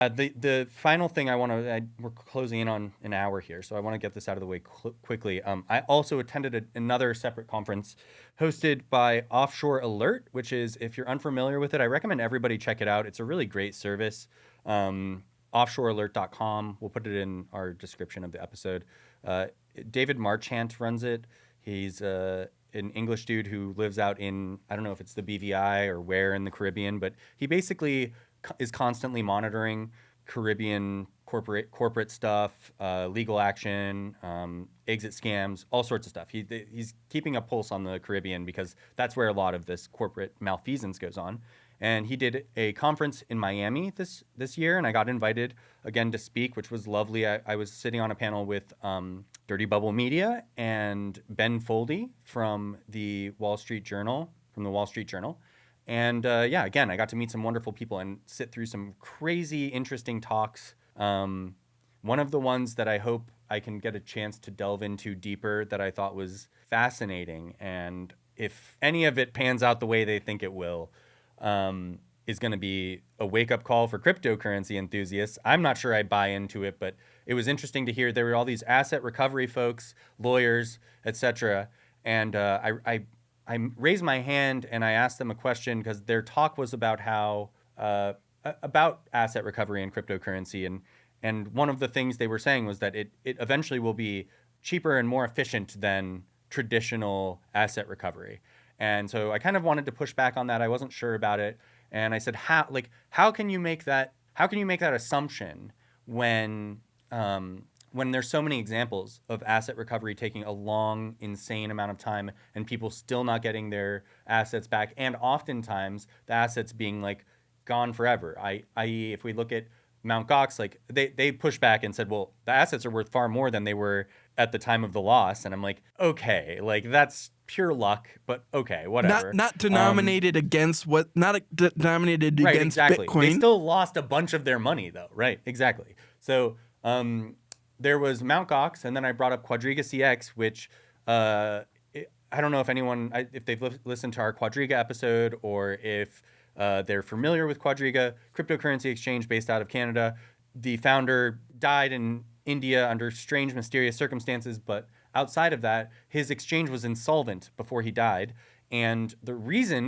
The final thing I want to, we're closing in on an hour here, so I want to get this out of the way quickly. I also attended another separate conference hosted by Offshore Alert, which is, if you're unfamiliar with it, I recommend everybody check it out. It's a really great service. Offshorealert.com. We'll put it in our description of the episode. David Marchant runs it. He's an English dude who lives out in, I don't know if it's the BVI or where in the Caribbean, but he basically is constantly monitoring Caribbean corporate stuff, legal action, exit scams, all sorts of stuff. He's keeping a pulse on the Caribbean because that's where a lot of this corporate malfeasance goes on. And he did a conference in Miami this year, and I got invited again to speak, which was lovely. I was sitting on a panel with Dirty Bubble Media and Ben Foldy from the Wall Street Journal. And again, I got to meet some wonderful people and sit through some crazy, interesting talks. One of the ones that I hope I can get a chance to delve into deeper that I thought was fascinating, and if any of it pans out the way they think it will, is going to be a wake-up call for cryptocurrency enthusiasts. I'm not sure I buy into it, but it was interesting to hear there were all these asset recovery folks, lawyers, etc. And I raised my hand and I asked them a question because their talk was about how about asset recovery and cryptocurrency, and one of the things they were saying was that it eventually will be cheaper and more efficient than traditional asset recovery. And so I kind of wanted to push back on that. I wasn't sure about it, and I said, how can you make that assumption when there's so many examples of asset recovery taking a long, insane amount of time and people still not getting their assets back, and oftentimes the assets being like gone forever. I.e., if we look at Mt. Gox, like they pushed back and said, well, the assets are worth far more than they were at the time of the loss. And I'm like, okay, like that's pure luck, but okay, whatever. Not denominated against denominated right, against exactly. Bitcoin. They still lost a bunch of their money though. Right, exactly. So there was Mt. Gox, and then I brought up Quadriga CX, which I don't know if they've listened to our Quadriga episode or if they're familiar with Quadriga, cryptocurrency exchange based out of Canada. The founder died in India under strange, mysterious circumstances, but outside of that, his exchange was insolvent before he died. And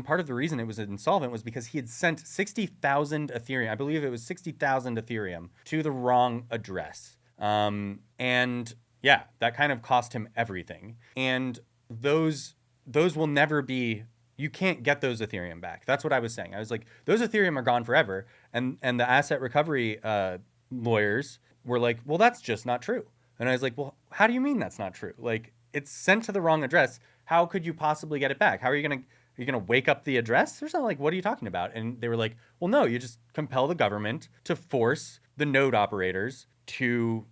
part of the reason it was insolvent was because he had sent 60,000 Ethereum, I believe it was 60,000 Ethereum, to the wrong address. And yeah, that kind of cost him everything. And those will never be, you can't get those Ethereum back. That's what I was saying. I was like, those Ethereum are gone forever. And the asset recovery lawyers were like, well, that's just not true. And I was like, well, how do you mean that's not true? Like, it's sent to the wrong address. How could you possibly get it back? How are you going to wake up the address? There's not, like, what are you talking about? And they were like, well, no, you just compel the government to force the node operators to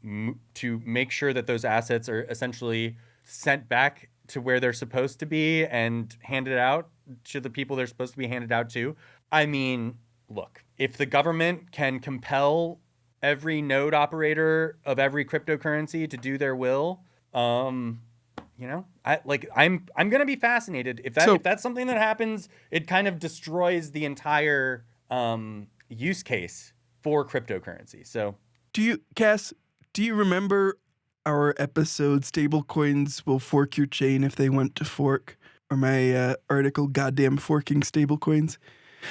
make sure that those assets are essentially sent back to where they're supposed to be and handed out to the people they're supposed to be handed out to. I mean, look, if the government can compel every node operator of every cryptocurrency to do their will, I'm going to be fascinated. If that's something that happens, it kind of destroys the entire use case for cryptocurrency. So Cass, do you remember our episode, Stablecoins Will Fork Your Chain If They Want to Fork? Or my article, Goddamn Forking Stablecoins?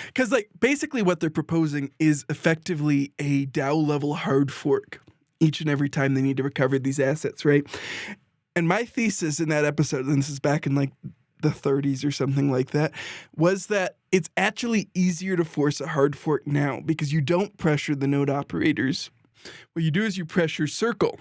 Because, basically what they're proposing is effectively a DAO-level hard fork each and every time they need to recover these assets, right? And my thesis in that episode, and this is back in, the 30s or something like that, was that it's actually easier to force a hard fork now because you don't pressure the node operators. What you do is you pressure Circle.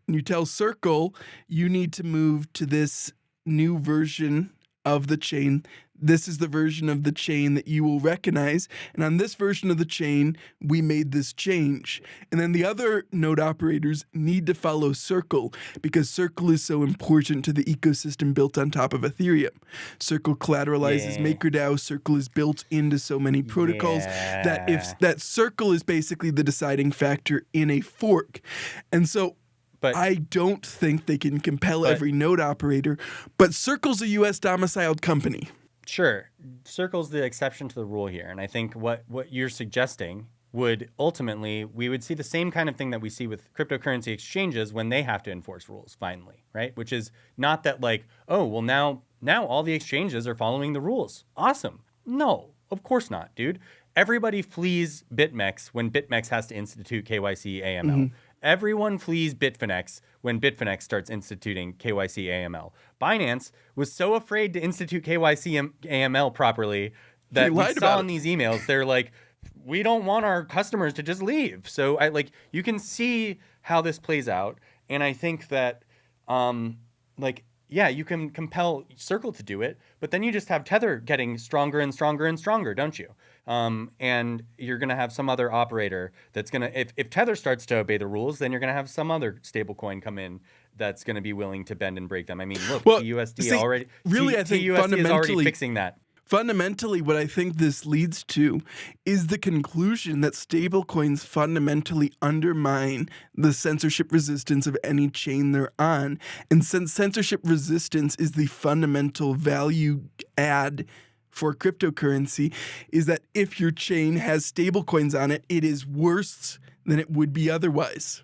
And you tell Circle you need to move to this new version of the chain. This is the version of the chain that you will recognize. And on this version of the chain, we made this change. And then the other node operators need to follow Circle because Circle is so important to the ecosystem built on top of Ethereum. Circle collateralizes MakerDAO. Circle is built into so many protocols that Circle is basically the deciding factor in a fork. And so I don't think they can compel every node operator, but Circle's a U.S. domiciled company. Sure. Circle's the exception to the rule here. And I think what you're suggesting would ultimately, we would see the same kind of thing that we see with cryptocurrency exchanges when they have to enforce rules finally, right? Which is not that like, oh, well now all the exchanges are following the rules. Awesome. No, of course not, dude. Everybody flees BitMEX when BitMEX has to institute KYC AML. Everyone flees Bitfinex when Bitfinex starts instituting KYC AML. Binance was so afraid to institute KYC AML properly that we saw in these emails, they're like, we don't want our customers to just leave. So you can see how this plays out. And I think that, you can compel Circle to do it, but then you just have Tether getting stronger and stronger and stronger, don't you? And you're going to have some other operator that's going to, if Tether starts to obey the rules, then you're going to have some other stablecoin come in that's going to be willing to bend and break them. I mean, look, TUSD already, I think TUSD is already fixing that. Fundamentally, what I think this leads to is the conclusion that stablecoins fundamentally undermine the censorship resistance of any chain they're on. And since censorship resistance is the fundamental value add for cryptocurrency, is that if your chain has stablecoins on it, it is worse than it would be otherwise.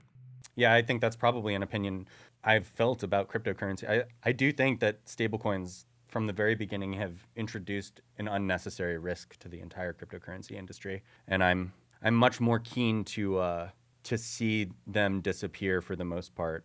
Yeah, I think that's probably an opinion I've felt about cryptocurrency. I do think that stablecoins from the very beginning have introduced an unnecessary risk to the entire cryptocurrency industry, and I'm much more keen to see them disappear for the most part.